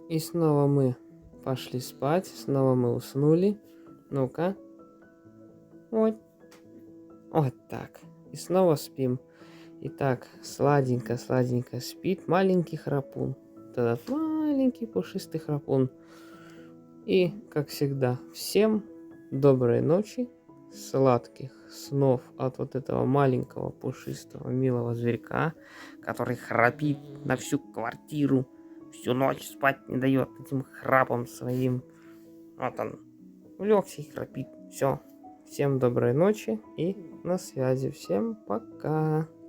И снова мы пошли спать, снова мы уснули. Ну-ка. Вот. Вот так. И снова спим. Итак, сладенько-сладенько спит маленький храпун. Вот этот маленький пушистый храпун. И, как всегда, всем доброй ночи, сладких снов от вот этого маленького пушистого милого зверька, который храпит на всю квартиру, всю ночь спать не дает этим храпом своим. Вот он, улегся и храпит. Все. Всем доброй ночи и на связи. Всем пока.